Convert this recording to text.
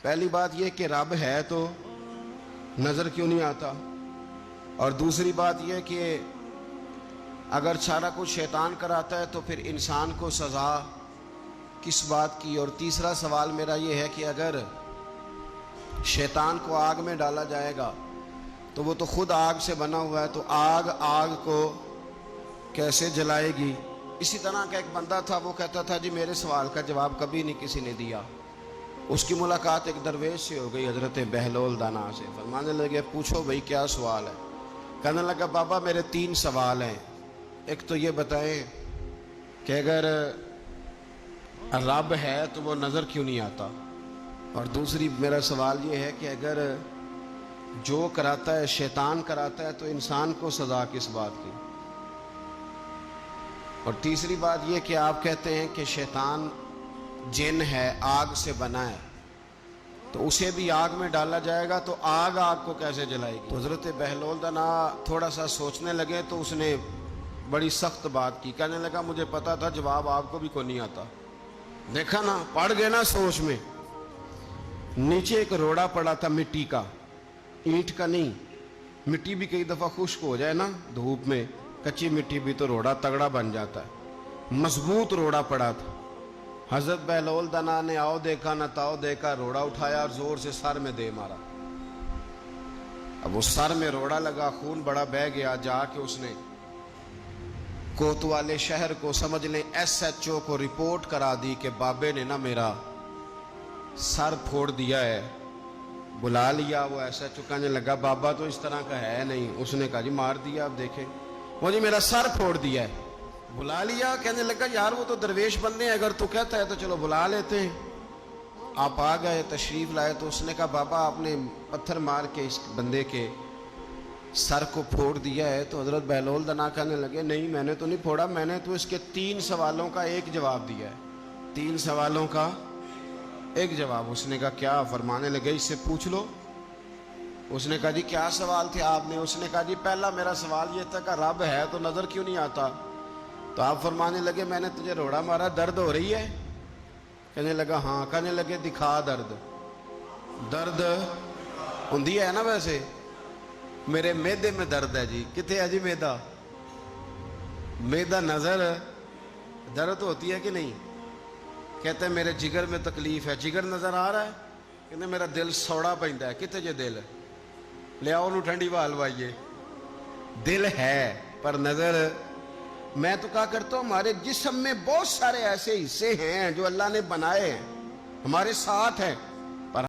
پہلی بات یہ کہ رب ہے تو نظر کیوں نہیں آتا، اور دوسری بات یہ کہ اگر سارا کچھ شیطان کراتا ہے تو پھر انسان کو سزا کس بات کی۔ اور تیسرا سوال میرا یہ ہے کہ اگر شیطان کو آگ میں ڈالا جائے گا تو وہ تو خود آگ سے بنا ہوا ہے، تو آگ کو کیسے جلائے گی؟ اسی طرح کا ایک بندہ تھا، وہ کہتا تھا جی میرے سوال کا جواب کبھی نہیں کسی نے دیا۔ اس کی ملاقات ایک درویش سے ہو گئی، حضرت بہلول دانا سے۔ فرمانے لگے پوچھو بھئی کیا سوال ہے؟ کہنے لگا بابا میرے 3 سوال ہیں۔ ایک تو یہ بتائیں کہ اگر رب ہے تو وہ نظر کیوں نہیں آتا، اور دوسری میرا سوال یہ ہے کہ اگر جو کراتا ہے شیطان کراتا ہے تو انسان کو سزا کس بات کی؟ اور تیسری بات یہ کہ آپ کہتے ہیں کہ شیطان جن ہے، آگ سے بنا ہے، تو اسے بھی آگ میں ڈالا جائے گا تو آگ کو کیسے جلائے گی؟ تو حضرت بہلول دانا تھوڑا سا سوچنے لگے تو اس نے بڑی سخت بات کی، کہنے لگا مجھے پتا تھا جواب آپ کو بھی کوئی نہیں آتا۔ دیکھا نا، پڑ گئے نا سوچ میں۔ نیچے ایک روڑا پڑا تھا مٹی کا، اینٹ کا نہیں۔ مٹی بھی کئی دفعہ خشک ہو جائے نا دھوپ میں، کچی مٹی بھی تو روڑا تگڑا بن جاتا ہے۔ مضبوط روڑا پڑا تھا۔ حضرت بہلول دانا نے آؤ دیکھا نہ تاؤ دیکھا، روڑا اٹھایا اور زور سے سر میں دے مارا۔ اب اس سر میں روڑا لگا، خون بڑا بہہ گیا۔ جا کے اس نے کوتوالے شہر کو، سمجھ لیں SHO کو رپورٹ کرا دی کہ بابے نے نا میرا سر پھوڑ دیا ہے۔ بلا لیا وہ SHO، کہنے لگا بابا تو اس طرح کا ہے نہیں۔ اس نے کہا جی مار دیا، اب دیکھیں۔ وہ جی میرا سر پھوڑ دیا ہے۔ بلا لیا، کہنے لگا یار وہ تو درویش بندے ہیں، اگر تو کہتا ہے تو چلو بلا لیتے ہیں۔ آپ آ گئے، تشریف لائے، تو اس نے کہا بابا آپ نے پتھر مار کے اس بندے کے سر کو پھوڑ دیا ہے۔ تو حضرت بہلول دانا کہنے لگے نہیں میں نے تو نہیں پھوڑا، میں نے تو اس کے 3 سوالوں کا ایک جواب دیا ہے۔ 3 سوالوں کا ایک جواب۔ اس نے کہا کیا؟ فرمانے لگے اس سے پوچھ لو۔ اس نے کہا جی کیا سوال تھے آپ نے؟ اس نے کہا جی پہلا میرا سوال یہ تھا کہ رب ہے تو نظر کیوں نہیں آتا؟ تو آپ فرمانے لگے میں نے تجھے روڑا مارا، درد ہو رہی ہے؟ کہنے لگا ہاں۔ کہنے لگے دکھا درد۔ درد ہوندی ہے نا؟ ویسے میرے میدے میں درد ہے جی۔ کتے ہے جی میدا؟ میدا نظر درد ہوتی ہے کہ نہیں؟ کہتے ہیں میرے جگر میں تکلیف ہے۔ جگر نظر آ رہا ہے؟ کہتے میرا دل سوڑا پہنتا ہے۔ کتے جے دل؟ لے آؤ انہوں ٹھنڈی بال بھائیے۔ دل ہے پر نظر۔ میں تو کہا کرتا ہوں ہمارے جسم میں بہت سارے ایسے حصے ہیں جو اللہ نے بنائے ہیں، ہمارے ساتھ ہیں،